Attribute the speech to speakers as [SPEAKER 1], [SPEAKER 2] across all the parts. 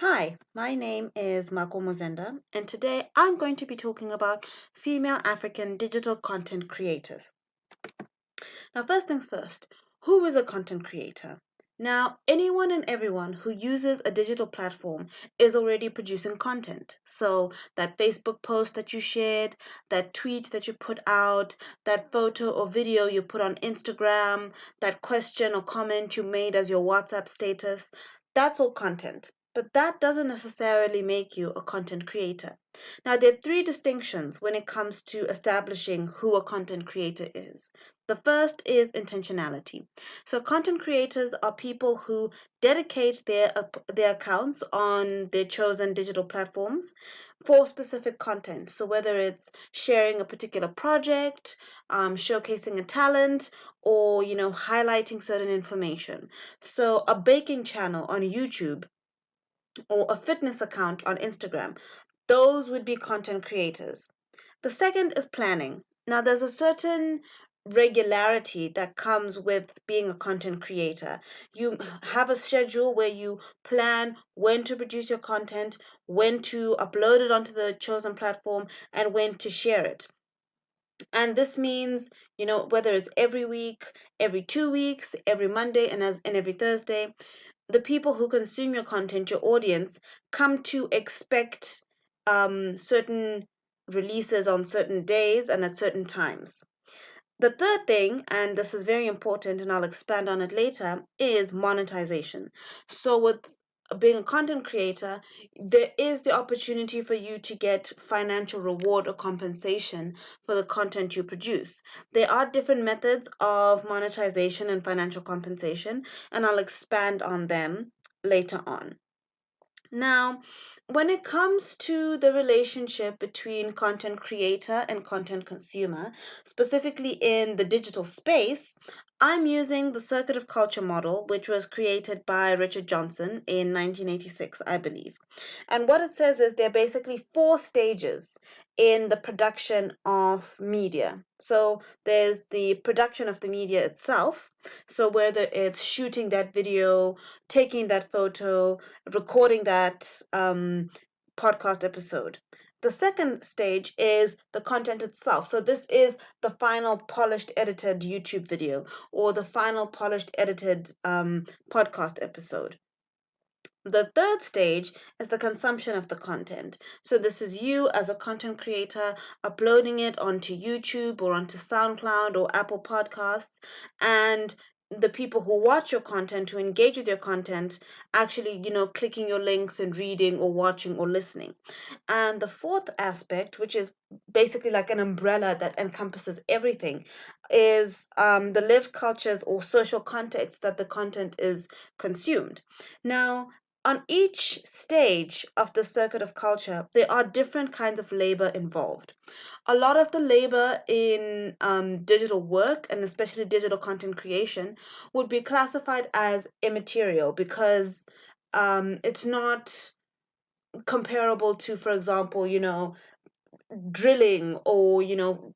[SPEAKER 1] Hi, my name is Mako Muzenda, and today I'm going to be talking about female African digital content creators. Now, first things first, who is a content creator? Now, anyone and everyone who uses a digital platform is already producing content. So, that Facebook post that you shared, that tweet that you put out, that photo or video you put on Instagram, that question or comment you made as your WhatsApp status, that's all content. But that doesn't necessarily make you a content creator. Now, there are three distinctions when it comes to establishing who a content creator is. The first is intentionality. So content creators are people who dedicate their accounts on their chosen digital platforms for specific content. So whether it's sharing a particular project, showcasing a talent, or highlighting certain information. So a baking channel on YouTube or a fitness account on Instagram, those would be content creators. The second is planning. Now, there's a certain regularity that comes with being a content creator. You have a schedule where you plan when to produce your content, when to upload it onto the chosen platform, and when to share it. And this means, whether it's every week, every 2 weeks, every Monday, and every Thursday, the people who consume your content, your audience, come to expect certain releases on certain days and at certain times. The third thing, and this is very important and I'll expand on it later, is monetization. So, with being a content creator, there is the opportunity for you to get financial reward or compensation for the content you produce. There are different methods of monetization and financial compensation, and I'll expand on them later on. Now, when it comes to the relationship between content creator and content consumer, specifically in the digital space, I'm using the circuit of culture model, which was created by Richard Johnson in 1986, I believe. And what it says is there are basically four stages in the production of media. So there's the production of the media itself. So whether it's shooting that video, taking that photo, recording that podcast episode. The second stage is the content itself. So this is the final polished edited YouTube video or the final polished edited podcast episode. The third stage is the consumption of the content. So this is you as a content creator uploading it onto YouTube or onto SoundCloud or Apple Podcasts, and the people who watch your content, who engage with your content, actually, clicking your links and reading or watching or listening. And the fourth aspect, which is basically like an umbrella that encompasses everything, is the lived cultures or social context that the content is consumed. Now, on each stage of the circuit of culture, there are different kinds of labor involved. A lot of the labor in digital work and especially digital content creation would be classified as immaterial because it's not comparable to, for example, drilling or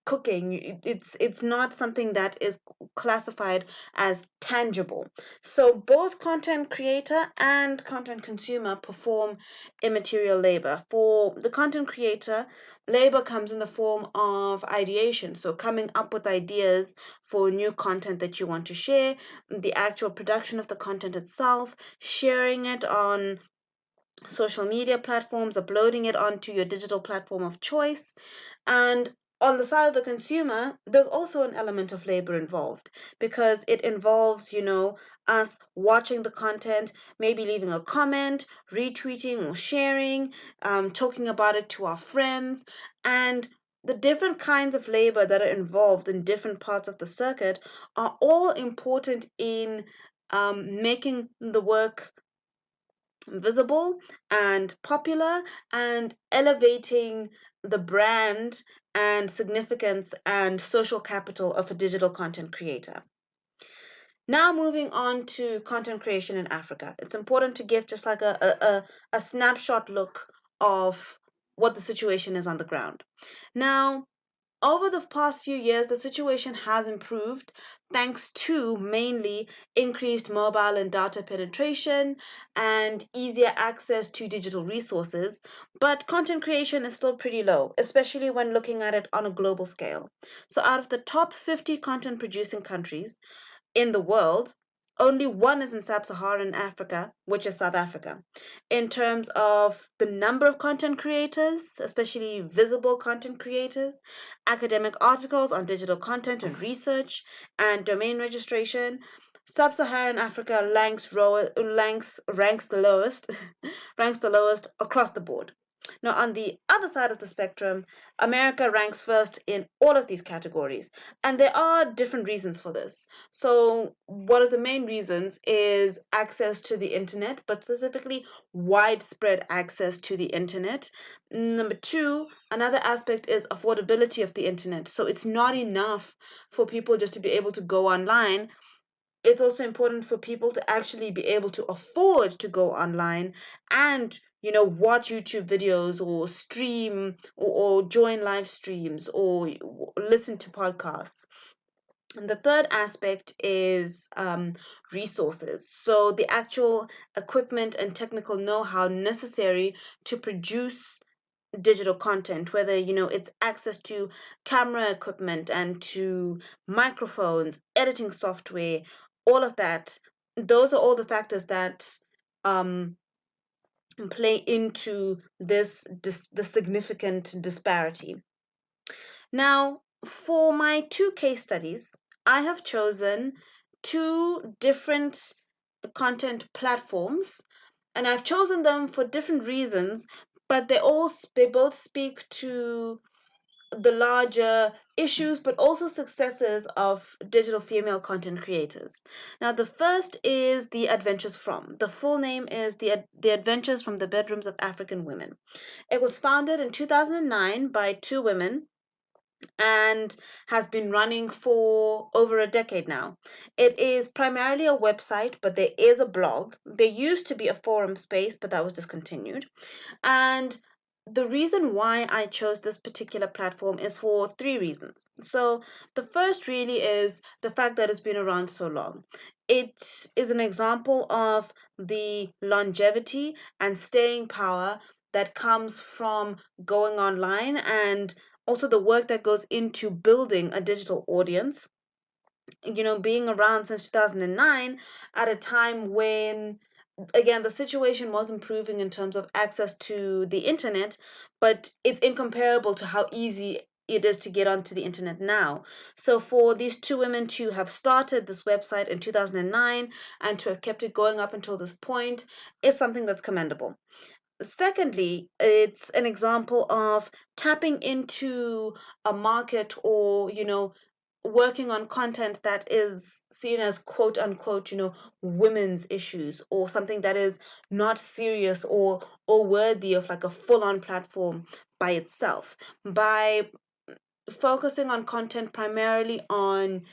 [SPEAKER 1] cooking. It's not something that is classified as tangible. So both content creator and content consumer perform immaterial labor. For the content creator, labor comes in the form of ideation, so coming up with ideas for new content that you want to share, the actual production of the content itself, sharing it on social media platforms, uploading it onto your digital platform of choice. And on the side of the consumer, there's also an element of labor involved because it involves, us watching the content, maybe leaving a comment, retweeting or sharing, talking about it to our friends, and the different kinds of labor that are involved in different parts of the circuit are all important in making the work visible and popular and elevating the brand and significance and social capital of a digital content creator. Now moving on to content creation in Africa. It's important to give just like a snapshot look of what the situation is on the ground. Now, Over the past few years, the situation has improved thanks to mainly increased mobile and data penetration and easier access to digital resources. But content creation is still pretty low, especially when looking at it on a global scale. So, out of the top 50 content producing countries, in the world, only one is in sub-Saharan Africa, which is South Africa. In terms of the number of content creators, especially visible content creators, academic articles on digital content and research, and domain registration, Sub-Saharan Africa ranks the lowest, ranks the lowest across the board. Now, on the other side of the spectrum, America ranks first in all of these categories, and there are different reasons for this. So, one of the main reasons is access to the internet, but specifically widespread access to the internet. Number two, another aspect is affordability of the internet. So, it's not enough for people just to be able to go online. It's also important for people to actually be able to afford to go online and watch YouTube videos or stream or join live streams or listen to podcasts. And the third aspect is resources. So the actual equipment and technical know-how necessary to produce digital content, whether it's access to camera equipment and to microphones, editing software, all of that. Those are all the factors that um, play into the significant disparity. Now, for my two case studies, I have chosen two different content platforms, and I've chosen them for different reasons, but they both speak to the larger issues but also successes of digital female content creators. Now, the first is The Adventures From. The full name is The Adventures from the Bedrooms of African Women. It was founded in 2009 by two women and has been running for over a decade now. It is primarily a website, but there is a blog. There used to be a forum space, but that was discontinued. And the reason why I chose this particular platform is for three reasons. So, the first really is the fact that it's been around so long. It is an example of the longevity and staying power that comes from going online, and also the work that goes into building a digital audience. Being around since 2009 at a time when, again, the situation was improving in terms of access to the internet, but it's incomparable to how easy it is to get onto the internet now. So for these two women to have started this website in 2009 and to have kept it going up until this point is something that's commendable. Secondly, it's an example of tapping into a market, or working on content that is seen as quote unquote, women's issues, or something that is not serious or worthy of like a full-on platform by itself. By focusing on content primarily on,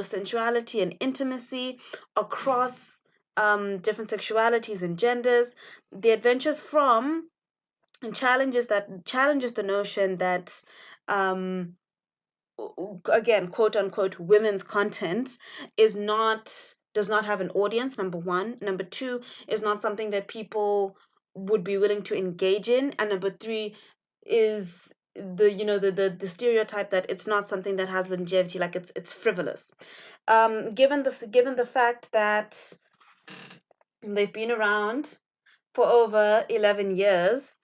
[SPEAKER 1] sensuality and intimacy across different sexualities and genders, The Adventures From challenges the notion that um again, quote unquote, women's content is not does not have an audience. Number one. Number two, is not something that people would be willing to engage in. And number three is the stereotype that it's not something that has longevity, like it's frivolous. Given the fact that they've been around for over 11 years,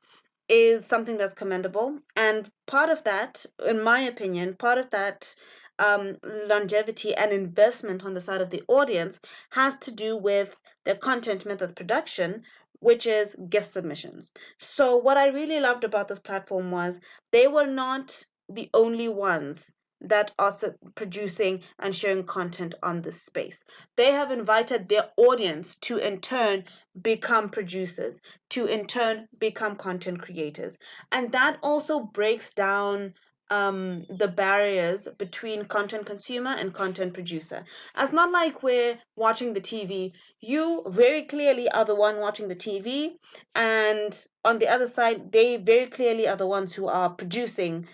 [SPEAKER 1] is something that's commendable. And part of that, in my opinion, part of that longevity and investment on the side of the audience has to do with their content method production, which is guest submissions. So, what I really loved about this platform was they were not the only ones that are producing and sharing content on this space. They have invited their audience to, in turn, become producers, to in turn become content creators. And that also breaks down the barriers between content consumer and content producer. It's not like we're watching the TV. You very clearly are the one watching the TV, and on the other side, they very clearly are the ones who are producing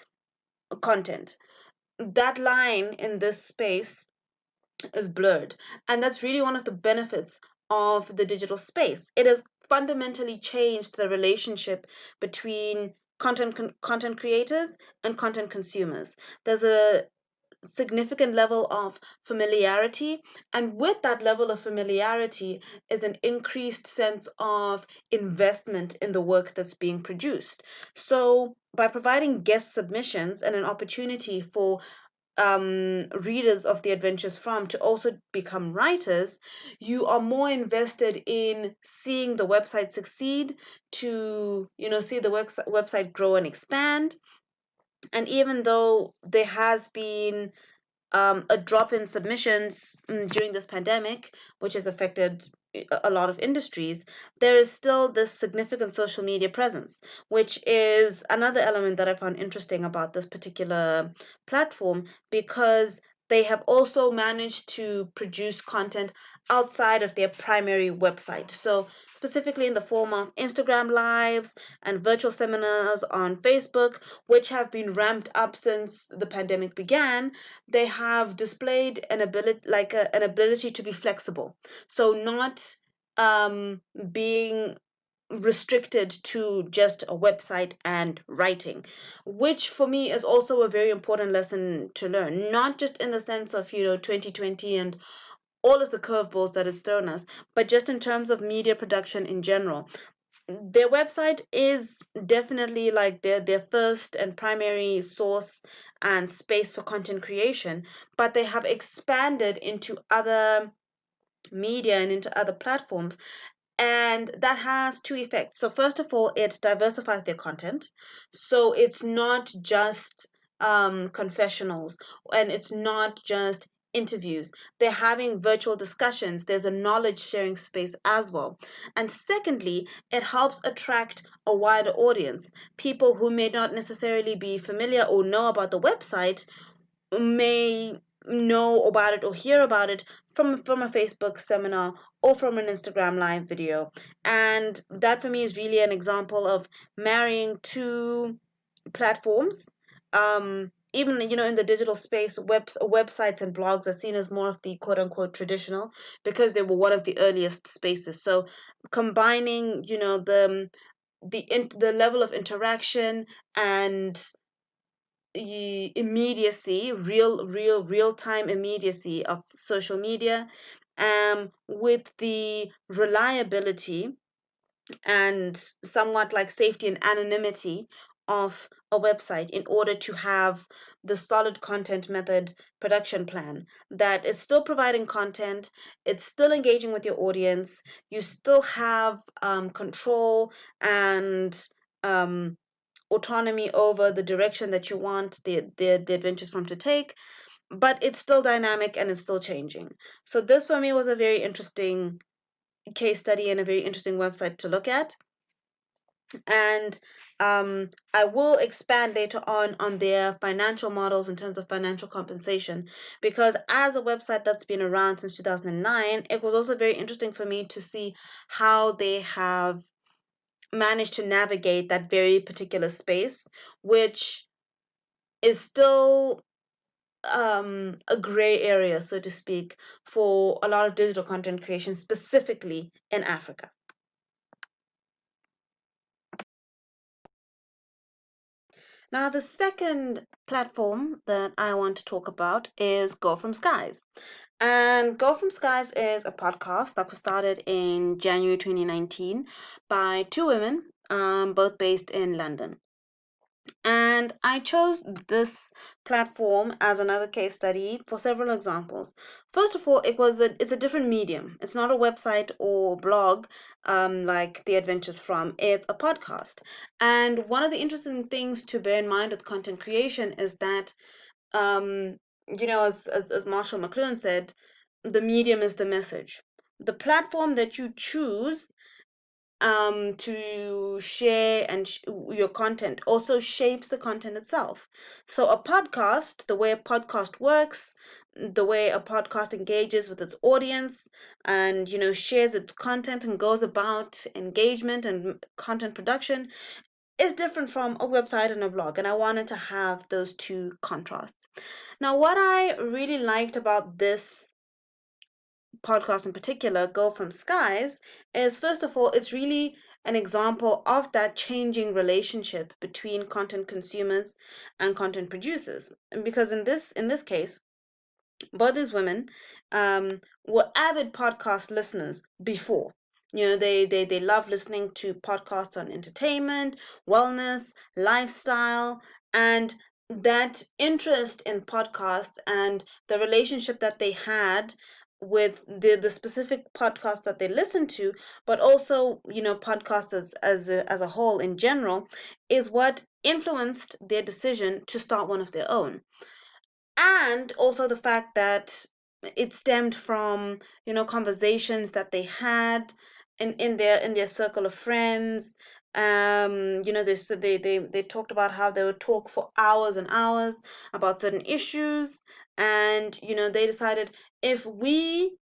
[SPEAKER 1] content. that line in this space is blurred. And that's really one of the benefits of the digital space. It has fundamentally changed the relationship between content creators and content consumers. There's a significant level of familiarity, and with that level of familiarity is an increased sense of investment in the work that's being produced. So by providing guest submissions and an opportunity for readers of the adventures from to also become writers, you are more invested in seeing the website succeed, to see the website grow and expand. And even though there has been a drop in submissions during this pandemic, which has affected a lot of industries, there is still this significant social media presence, which is another element that I found interesting about this particular platform, because they have also managed to produce content outside of their primary website. So, specifically in the form of Instagram lives and virtual seminars on Facebook, which have been ramped up since the pandemic began, they have displayed an ability to be flexible. So not being restricted to just a website and writing, which for me is also a very important lesson to learn, not just in the sense of 2020 and all of the curveballs that it's thrown us, but just in terms of media production in general. Their website is definitely like their first and primary source and space for content creation, but they have expanded into other media and into other platforms, and that has two effects. So first of all, it diversifies their content, so it's not just confessionals, and it's not just interviews. They're having virtual discussions. There's a knowledge sharing space as well. And secondly, it helps attract a wider audience. People who may not necessarily be familiar or know about the website may know about it or hear about it from a Facebook seminar or from an Instagram live video. And that for me is really an example of marrying two platforms. Even in the digital space, websites and blogs are seen as more of the quote unquote traditional, because they were one of the earliest spaces. So combining the level of interaction and immediacy, real time immediacy of social media, with the reliability and somewhat like safety and anonymity of a website, in order to have the solid content method production plan that is still providing content, it's still engaging with your audience, you still have control and autonomy over the direction that you want the adventures from to take, but it's still dynamic and it's still changing. So this for me was a very interesting case study and a very interesting website to look at. And I will expand later on their financial models in terms of financial compensation, because as a website that's been around since 2009, it was also very interesting for me to see how they have managed to navigate that very particular space, which is still a gray area, so to speak, for a lot of digital content creation, specifically in Africa. Now, the second platform that I want to talk about is Go From Skies. And Go From Skies is a podcast that was started in January 2019 by two women, both based in London. And I chose this platform as another case study for several examples. First of all, it's a different medium. It's not a website or blog like The Adventures From. It's a podcast. And one of the interesting things to bear in mind with content creation is that, as Marshall McLuhan said, the medium is the message. The platform that you choose to share and your content also shapes the content itself. So a podcast, the way a podcast works, the way a podcast engages with its audience and shares its content and goes about engagement and content production, is different from a website and a blog, and I wanted to have those two contrasts. Now, what I really liked about this podcast in particular, Go From Skies, is first of all, it's really an example of that changing relationship between content consumers and content producers. Because in this case, both these women were avid podcast listeners before. They love listening to podcasts on entertainment, wellness, lifestyle, and that interest in podcasts and the relationship that they had with the specific podcast that they listened to, but also, podcasts as a whole in general, is what influenced their decision to start one of their own. And also the fact that it stemmed from, conversations that they had in their circle of friends. They talked about how they would talk for hours and hours about certain issues. And they decided, if we,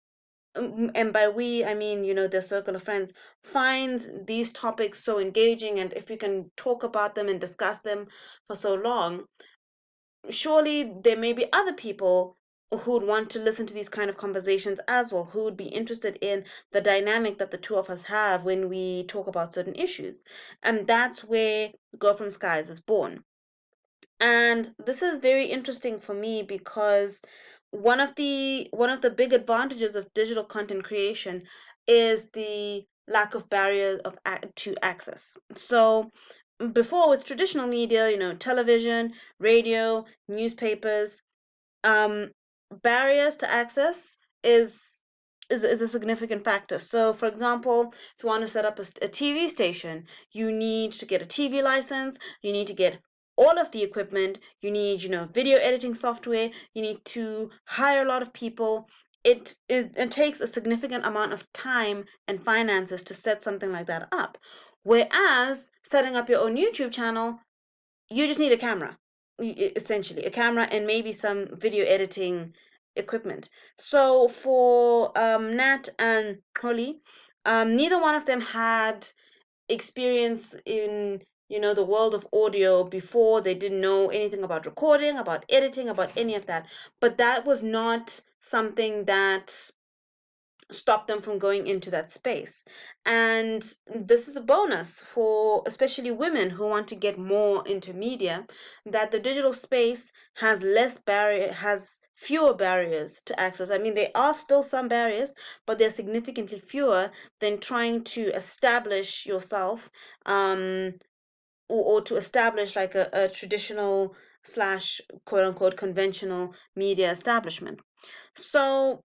[SPEAKER 1] and by we I mean, their circle of friends, finds these topics so engaging, and if we can talk about them and discuss them for so long, surely there may be other people who would want to listen to these kind of conversations as well, who would be interested in the dynamic that the two of us have when we talk about certain issues. And that's where Girl From Skies is born. And this is very interesting for me because one of the big advantages of digital content creation is the lack of barriers to access. So before, with traditional media, television, radio, newspapers, um, barriers to access is a significant factor. So, for example, if you want to set up a TV station, you need to get a TV license, you need to get all of the equipment, you need, video editing software, you need to hire a lot of people. It takes a significant amount of time and finances to set something like that up. Whereas setting up your own YouTube channel, you just need a camera, essentially a camera and maybe some video editing equipment. So for Nat and Holly, neither one of them had experience in, the world of audio before. They didn't know anything about recording, about editing, about any of that. But that was not something that stop them from going into that space. And this is a bonus for especially women who want to get more into media, that the digital space has fewer barriers to access. I mean, there are still some barriers, but they're significantly fewer than trying to establish yourself, or to establish like a traditional slash quote unquote conventional media establishment. So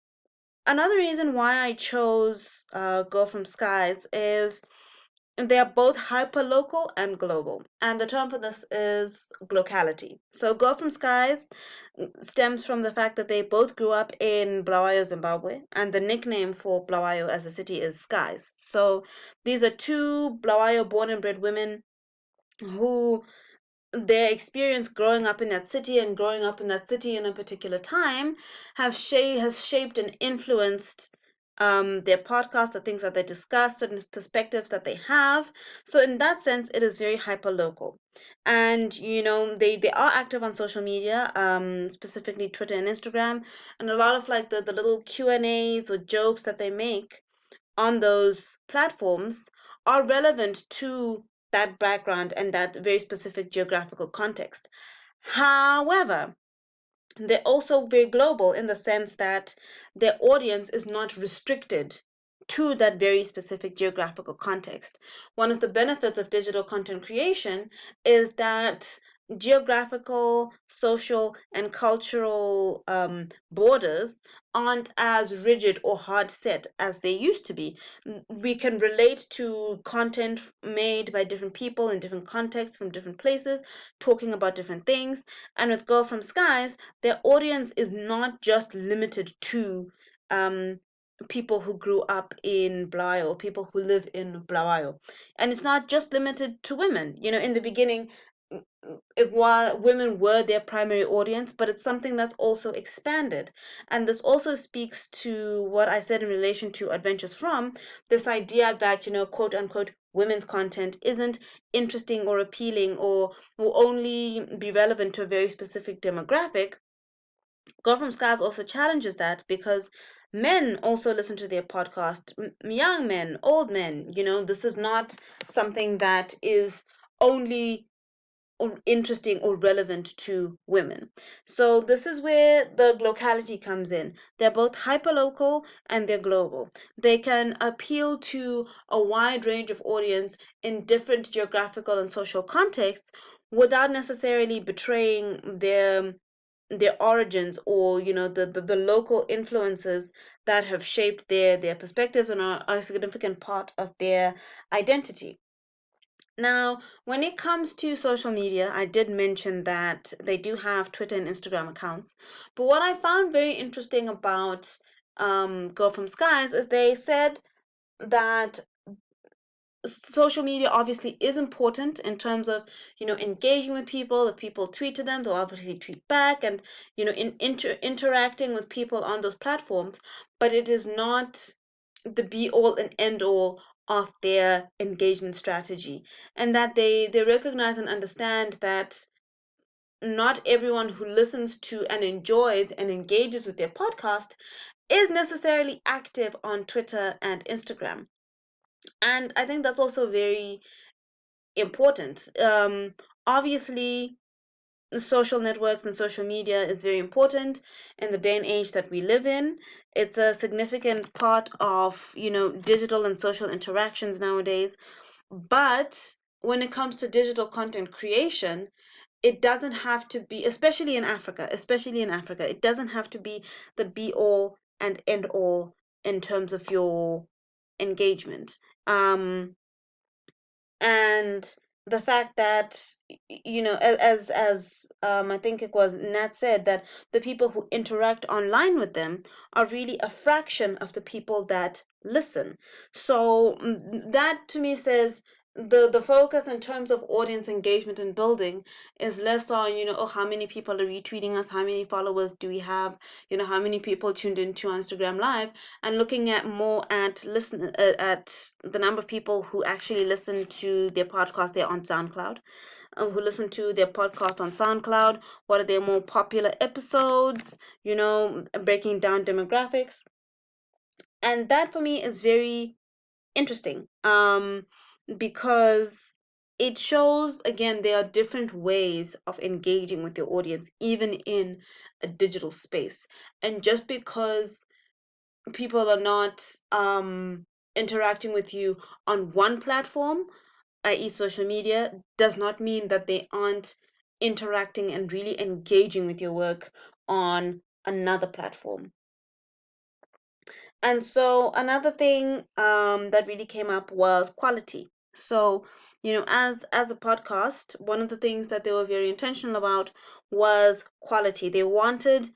[SPEAKER 1] another reason why I chose Go From Skies is they are both hyper-local and global. And the term for this is locality. So Go From Skies stems from the fact that they both grew up in Bulawayo, Zimbabwe, and the nickname for Bulawayo as a city is Skies. So these are two Bulawayo born and bred women who, their experience growing up in that city and growing up in that city in a particular time has shaped and influenced their podcast, the things that they discuss, certain perspectives that they have. So in that sense, it is very hyper local. And they are active on social media, specifically Twitter and Instagram, and a lot of like the little Q&As or jokes that they make on those platforms are relevant to that background and that very specific geographical context. However, they're also very global in the sense that their audience is not restricted to that very specific geographical context. One of the benefits of digital content creation is that geographical, social, and cultural borders aren't as rigid or hard set as they used to be. We can relate to content made by different people in different contexts from different places, talking about different things. And with Girl From Skies, their audience is not just limited to um, people who grew up in Blayo or people who live in Blayo. And it's not just limited to women. In the beginning, women were their primary audience, but it's something that's also expanded. And this also speaks to what I said in relation to Adventures From, this idea that, quote unquote, women's content isn't interesting or appealing or will only be relevant to a very specific demographic. Girl from Skies also challenges that because men also listen to their podcast, young men, old men. This is not something that is only or interesting or relevant to women. So this is where the locality comes in. They're both hyperlocal and they're global. They can appeal to a wide range of audience in different geographical and social contexts without necessarily betraying their origins or the local influences that have shaped their perspectives and are a significant part of their identity. Now, when it comes to social media, I did mention that they do have Twitter and Instagram accounts. But what I found very interesting about Girl from Skies is they said that social media obviously is important in terms of engaging with people. If people tweet to them, they'll obviously tweet back, and interacting with people on those platforms, but it is not the be all and end all of their engagement strategy, and that they recognize and understand that not everyone who listens to and enjoys and engages with their podcast is necessarily active on Twitter and Instagram. And I think that's also very important. Obviously, social networks and social media is very important in the day and age that we live in. It's a significant part of, digital and social interactions nowadays. But when it comes to digital content creation, it doesn't have to be, especially in Africa, it doesn't have to be the be all and end all in terms of your engagement. And the fact that as I think it was Nat said, that the people who interact online with them are really a fraction of the people that listen. So that to me says the focus in terms of audience engagement and building is less on oh, how many people are retweeting us, how many followers do we have, how many people tuned into Instagram live, and looking at more at the number of people who actually listen to their podcast there on SoundCloud, who listen to their podcast on SoundCloud. What are their more popular episodes? Breaking down demographics, and that for me is very interesting. Because it shows again there are different ways of engaging with your audience, even in a digital space. And just because people are not interacting with you on one platform, i.e., social media, does not mean that they aren't interacting and really engaging with your work on another platform. And so another thing that really came up was quality. So, as a podcast, one of the things that they were very intentional about was quality. They wanted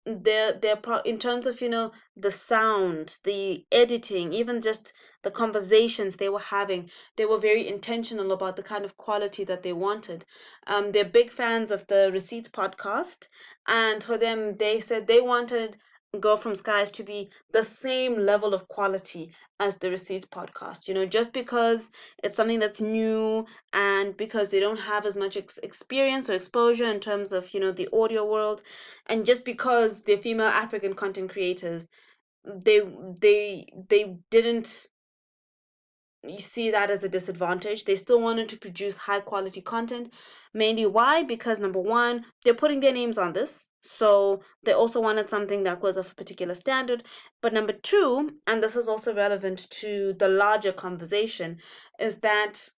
[SPEAKER 1] in terms of the sound, the editing, even just the conversations they were having, they were very intentional about the kind of quality that they wanted. They're big fans of the Receipts podcast, and for them they said they wanted Girl from Skies to be the same level of quality as the Receipts podcast. Just because it's something that's new, and because they don't have as much experience or exposure in terms of the audio world, and just because they're female African content creators, they they didn't see that as a disadvantage. They still wanted to produce high quality content. Mainly why? Because number one, they're putting their names on this, so they also wanted something that was of a particular standard. But number two, and this is also relevant to the larger conversation, is that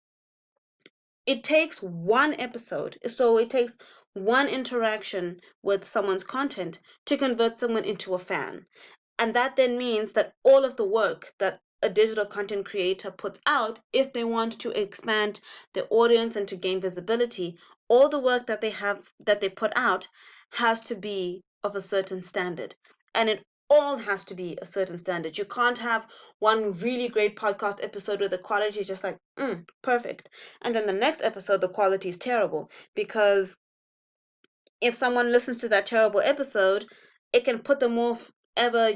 [SPEAKER 1] it takes one episode. So it takes one interaction with someone's content to convert someone into a fan. And that then means that all of the work that a digital content creator puts out, if they want to expand their audience and to gain visibility, all the work that they put out has to be of a certain standard. And it all has to be a certain standard. You can't have one really great podcast episode where the quality is just like perfect, and then the next episode the quality is terrible, because if someone listens to that terrible episode, it can put them off ever,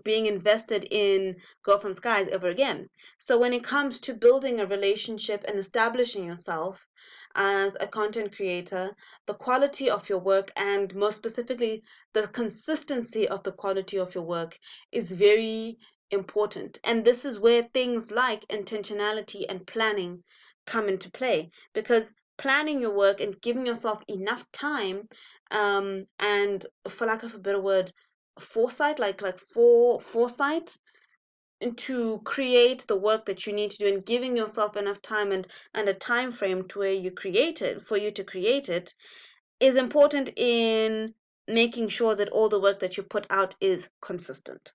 [SPEAKER 1] being invested in Girl from Skies ever again. So when it comes to building a relationship and establishing yourself as a content creator, the quality of your work, and more specifically, the consistency of the quality of your work, is very important. And this is where things like intentionality and planning come into play, because planning your work and giving yourself enough time, and for lack of a better word, foresight, foresight to create the work that you need to do, and giving yourself enough time and a time frame to where you create it, for you to create it, is important in making sure that all the work that you put out is consistent.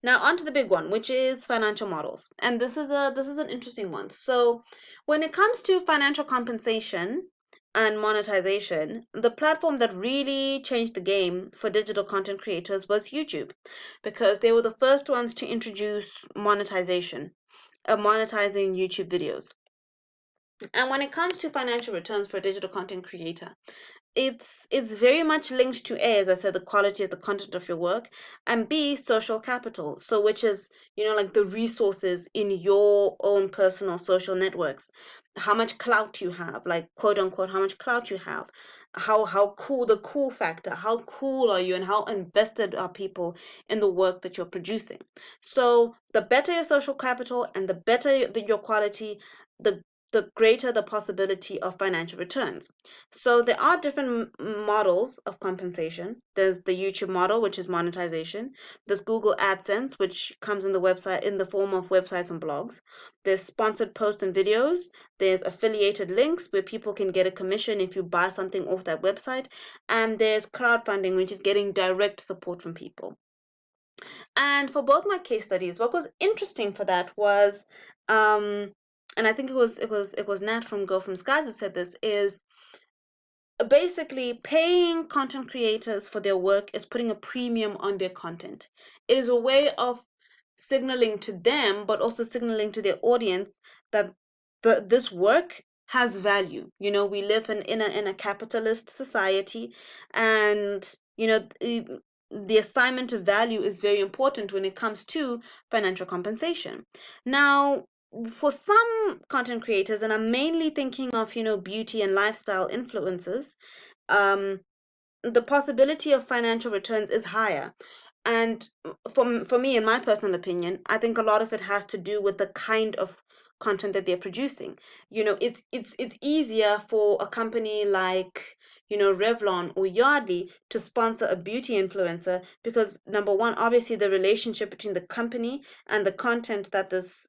[SPEAKER 1] Now on to the big one, which is financial models. And this is an interesting one. So when it comes to financial compensation and monetization, the platform that really changed the game for digital content creators was YouTube, because they were the first ones to introduce monetization, monetizing YouTube videos. And when it comes to financial returns for a digital content creator, it's very much linked to A, as I said, the quality of the content of your work, and B, social capital. So which is, like the resources in your own personal social networks. How much clout you have, like quote unquote, how much clout you have. How cool, the cool factor. How cool are you, and how invested are people in the work that you're producing? So the better your social capital and the better your quality, the the greater the possibility of financial returns. So there are different models of compensation. There's the YouTube model, which is monetization. There's Google AdSense, which comes in the form of websites and blogs. There's sponsored posts and videos. There's affiliated links where people can get a commission if you buy something off that website. And there's crowdfunding, which is getting direct support from people. And for both my case studies, what was interesting for that was, and I think it was Nat from Go From Skies who said this, is basically paying content creators for their work is putting a premium on their content. It is a way of signaling to them, but also signaling to their audience that this work has value. We live in a capitalist society, and the assignment of value is very important when it comes to financial compensation. Now, for some content creators, and I'm mainly thinking of beauty and lifestyle influencers, um, the possibility of financial returns is higher. And for me, in my personal opinion, I think a lot of it has to do with the kind of content that they're producing. It's easier for a company like Revlon or Yardley to sponsor a beauty influencer, because number one, obviously the relationship between the company and the content that this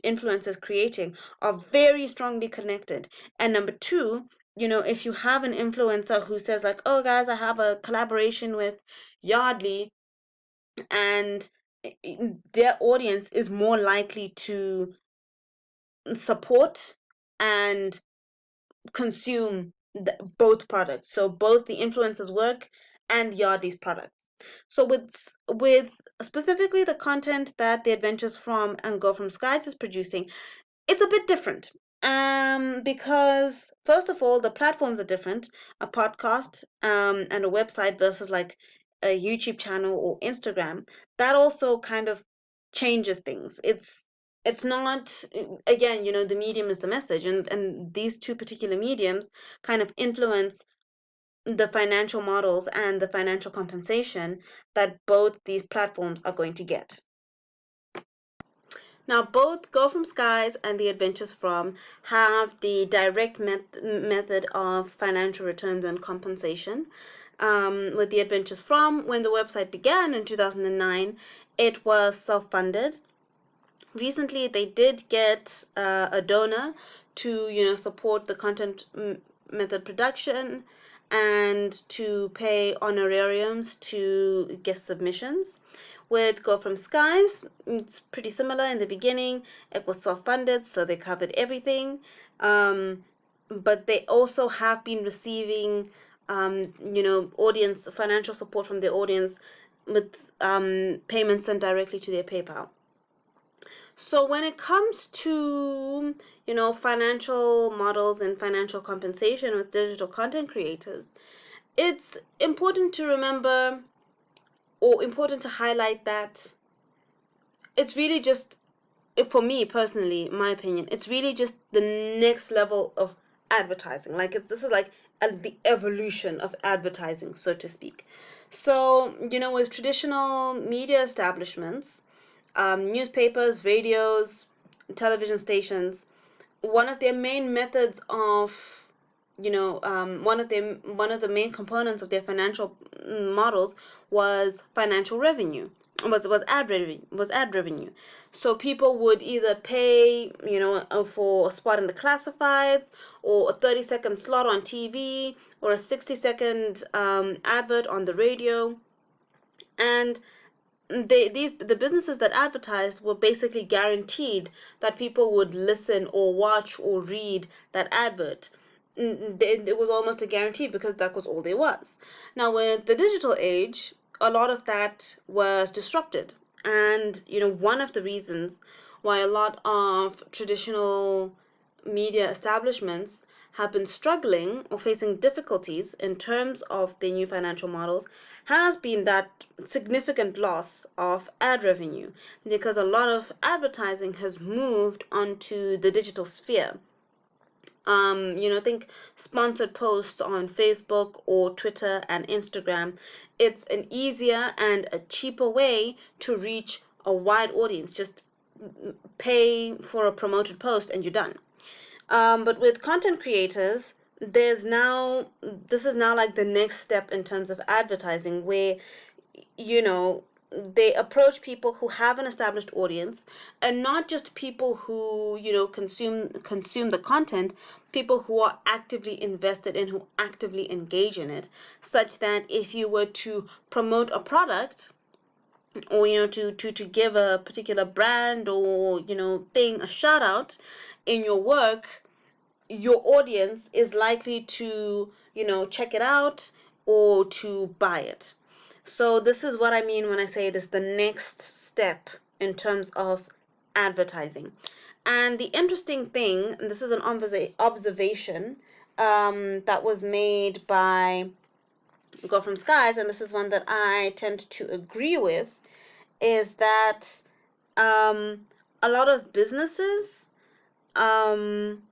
[SPEAKER 1] influencer is creating are very strongly connected. And number two, if you have an influencer who says like, oh guys, I have a collaboration with Yardley, and their audience is more likely to support and consume both products. So both the influencer's work and Yardley's products. So with specifically the content that the Adventures from and Go From Skies is producing, it's a bit different. Because first of all, the platforms are different. A podcast and a website versus like a YouTube channel or Instagram. That also kind of changes things. It's not, again, the medium is the message, and these two particular mediums kind of influence the financial models and the financial compensation that both these platforms are going to get. Now, both Go From Skies and The Adventures From have the direct method of financial returns and compensation. With The Adventures From, when the website began in 2009, it was self-funded. Recently, they did get a donor to, support the content method production and to pay honorariums to guest submissions. With Go From Skies, it's pretty similar. In the beginning, it was self-funded, so they covered everything. But they also have been receiving, audience financial support from their audience payments sent directly to their PayPal. So when it comes to, financial models and financial compensation with digital content creators, it's important to remember, or important to highlight, that it's really just, for me personally, my opinion, it's really just the next level of advertising. Like, this is like the evolution of advertising, so to speak. So, with traditional media establishments, newspapers, radios, television stations, one of their main methods of, one of the main components of their financial models was financial revenue. Was ad revenue. So people would either pay, for a spot in the classifieds, or a 30-second slot on TV, or a 60-second advert on the radio. And the businesses that advertised were basically guaranteed that people would listen or watch or read that advert. It was almost a guarantee, because that was all there was. Now, with the digital age, a lot of that was disrupted. And, one of the reasons why a lot of traditional media establishments have been struggling or facing difficulties in terms of their new financial models has been that significant loss of ad revenue, because a lot of advertising has moved onto the digital sphere. Think sponsored posts on Facebook or Twitter and Instagram. It's an easier and a cheaper way to reach a wide audience. Just pay for a promoted post and you're done. But with content creators, this is now like the next step in terms of advertising, where, you know, they approach people who have an established audience, and not just people who, consume the content, people who are actively invested in, who actively engage in it, such that if you were to promote a product, or, to give a particular brand or, thing a shout out in your work, your audience is likely to, check it out or to buy it. So this is what I mean when I say it is the next step in terms of advertising. And the interesting thing, and this is an observation that was made by Go From Skies, and this is one that I tend to agree with, is that a lot of businesses, um,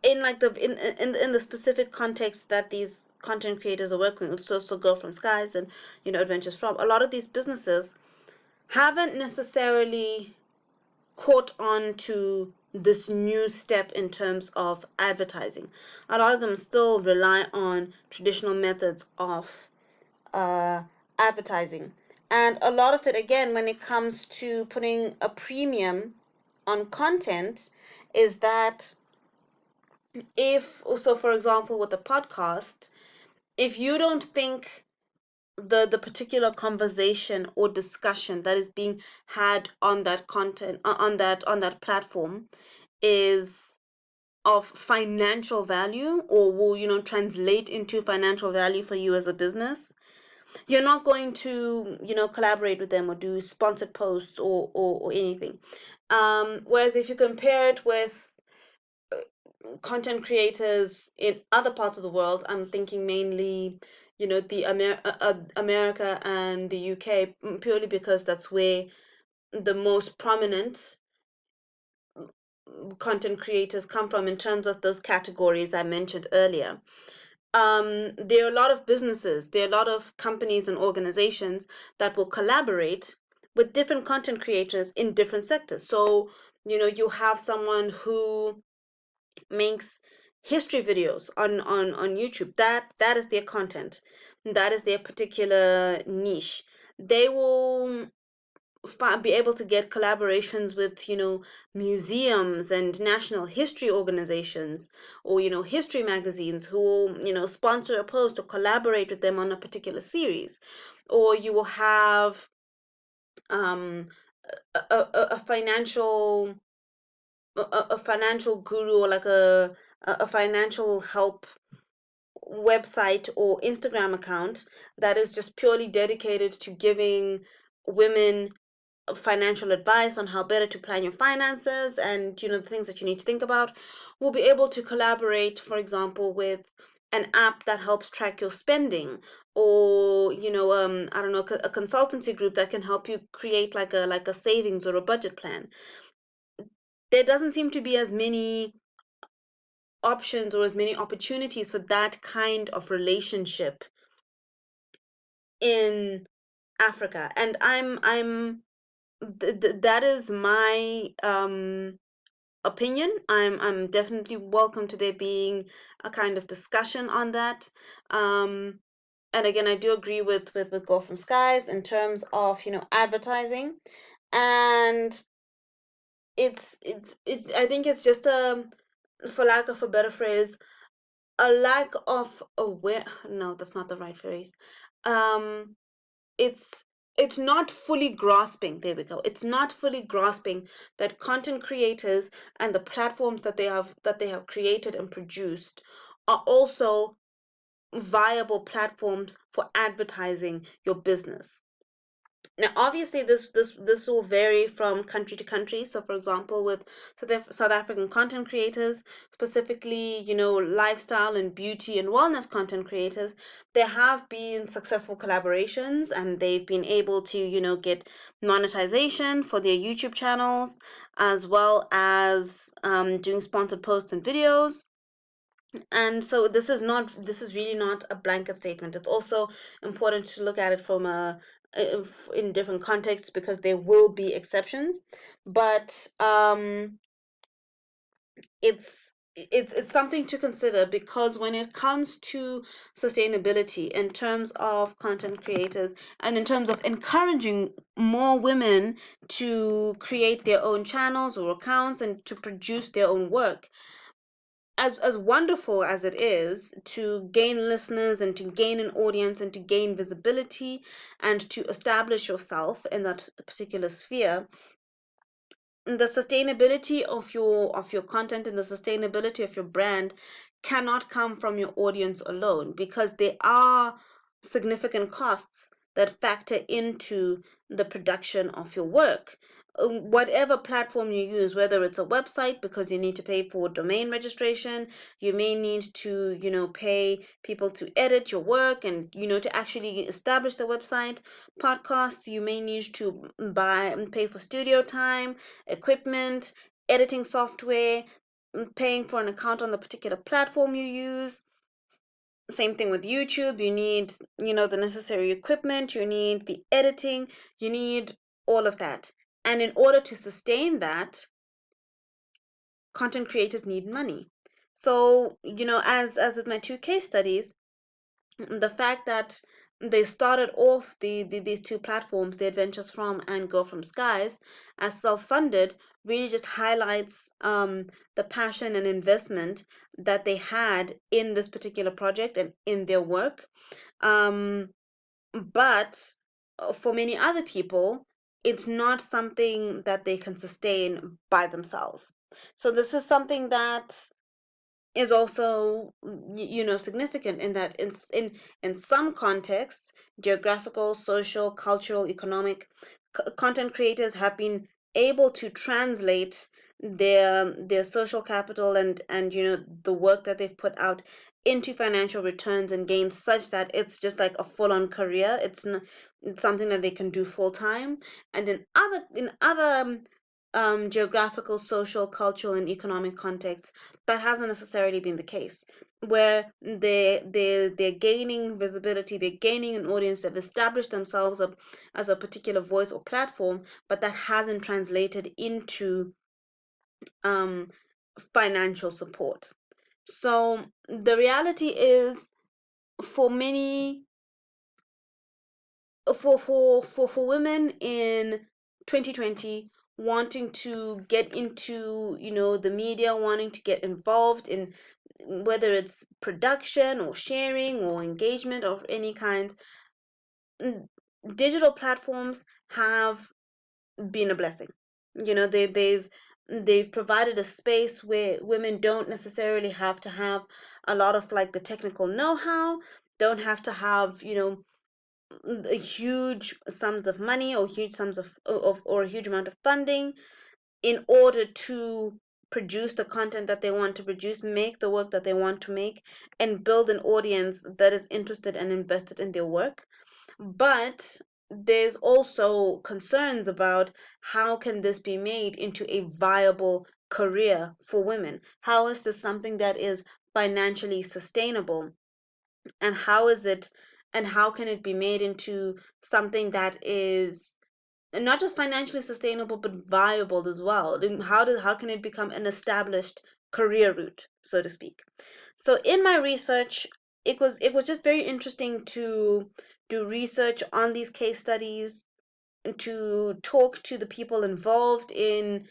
[SPEAKER 1] in like in the specific context that these content creators are working with, so Girl From Skies and, Adventures From, a lot of these businesses haven't necessarily caught on to this new step in terms of advertising. A lot of them still rely on traditional methods of advertising. And a lot of it, again, when it comes to putting a premium on content, is that, if so, for example, with a podcast, if you don't think the particular conversation or discussion that is being had on that content, on that platform, is of financial value, or will, translate into financial value for you as a business, you're not going to, collaborate with them or do sponsored posts, or anything. Whereas if you compare it with content creators in other parts of the world, I'm thinking mainly, the America and the UK, purely because that's where the most prominent content creators come from in terms of those categories I mentioned earlier. There are a lot of businesses, there are a lot of companies and organizations that will collaborate with different content creators in different sectors. So, you have someone who makes history videos on YouTube. That is their content. That is their particular niche. They will be able to get collaborations with, museums and national history organizations, or, history magazines, who will, sponsor a post or collaborate with them on a particular series. Or you will have um a financial, a financial guru, or like a financial help website or Instagram account that is just purely dedicated to giving women financial advice on how better to plan your finances and the things that you need to think about. We'll be able to collaborate, for example, with an app that helps track your spending, or I don't know, a consultancy group that can help you create like a savings or a budget plan. There doesn't seem to be as many options or as many opportunities for that kind of relationship in Africa, and that is my opinion. I'm definitely welcome to there being a kind of discussion on that. And again, I do agree with Go From Skies in terms of advertising, and I think it's just for lack of a better phrase, a lack of aware. No, that's not the right phrase. Um, it's it's not fully grasping, there we go, it's not fully grasping that content creators and the platforms that they have created and produced are also viable platforms for advertising your business. Now, obviously, this will vary from country to country. So, for example, with South African content creators, specifically, lifestyle and beauty and wellness content creators, there have been successful collaborations, and they've been able to, get monetization for their YouTube channels, as well as doing sponsored posts and videos. And so this is really not a blanket statement. It's also important to look at it from in different contexts, because there will be exceptions. But it's something to consider, because when it comes to sustainability in terms of content creators, and in terms of encouraging more women to create their own channels or accounts and to produce their own work, as wonderful as it is to gain listeners and to gain an audience and to gain visibility and to establish yourself in that particular sphere, the sustainability of your content and the sustainability of your brand cannot come from your audience alone, because there are significant costs that factor into the production of your work. Whatever platform you use, whether it's a website because you need to pay for domain registration, you may need to pay people to edit your work and to actually establish the website. Podcasts, you may need to buy and pay for studio time, equipment, editing software, paying for an account on the particular platform you use. Same thing with YouTube. You need, the necessary equipment, you need the editing, you need all of that. And in order to sustain that, content creators need money. So, as with my two case studies, the fact that they started off these two platforms, the Adventures From and Go From Skies, as self-funded, really just highlights the passion and investment that they had in this particular project and in their work. But for many other people, it's not something that they can sustain by themselves. So this is something that is also significant, in that in some contexts, geographical, social, cultural, economic, content creators have been able to translate their social capital and the work that they've put out into financial returns and gains, such that it's just like a full-on career. It's not, it's something that they can do full time. And in other geographical, social, cultural, and economic contexts, that hasn't necessarily been the case, where they're gaining visibility, they're gaining an audience, they've established themselves up as a particular voice or platform, but that hasn't translated into um, financial support. So the reality is, for many, for women in 2020, wanting to get into the media, wanting to get involved in whether it's production or sharing or engagement of any kind, digital platforms have been a blessing. They've They've provided a space where women don't necessarily have to have a lot of like the technical know-how, don't have to have, huge sums of money or huge sums of or a huge amount of funding in order to produce the content that they want to produce, make the work that they want to make, and build an audience that is interested and invested in their work. But there's also concerns about how can this be made into a viable career for women? How is this something that is financially sustainable? And how can it be made into something that is not just financially sustainable but viable as well? And how can it become an established career route, so to speak? So in my research, it was just very interesting to do research on these case studies, to talk to the people involved in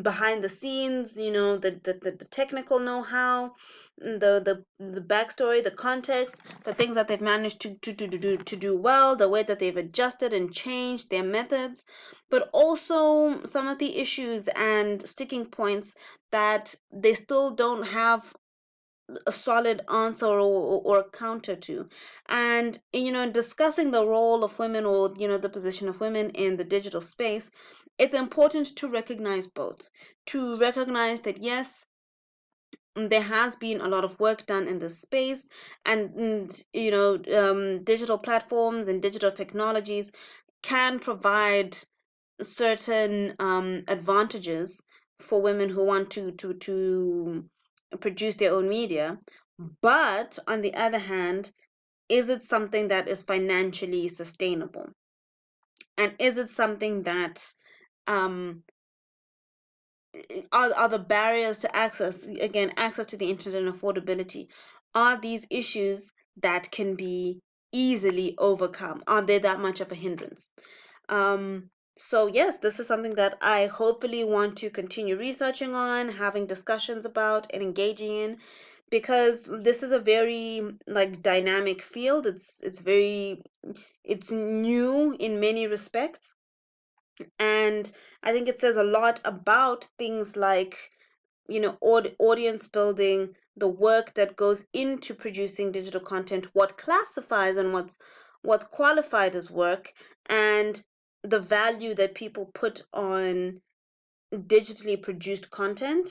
[SPEAKER 1] behind the scenes, the technical know-how, the backstory, the context, the things that they've managed to do well, the way that they've adjusted and changed their methods, but also some of the issues and sticking points that they still don't have a solid answer or counter to. And discussing the role of women, or the position of women in the digital space, it's important to recognize both, to recognize that yes, there has been a lot of work done in this space, and digital platforms and digital technologies can provide certain advantages for women who want to produce their own media. But on the other hand, is it something that is financially sustainable? And is it something that um, are the barriers to access, again, access to the internet and affordability? Are these issues that can be easily overcome? Are they that much of a hindrance? Um, so yes, this is something that I hopefully want to continue researching on, having discussions about, and engaging in, because this is a very like dynamic field. It's new in many respects, and I think it says a lot about things like audience building, the work that goes into producing digital content, what classifies and what's qualified as work, and the value that people put on digitally produced content,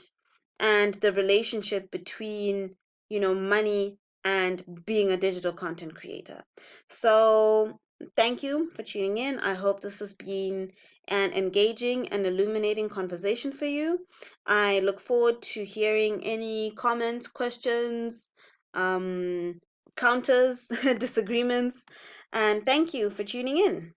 [SPEAKER 1] and the relationship between money and being a digital content creator. So thank you for tuning in. I hope this has been an engaging and illuminating conversation for you. I look forward to hearing any comments, questions, counters, disagreements, and thank you for tuning in.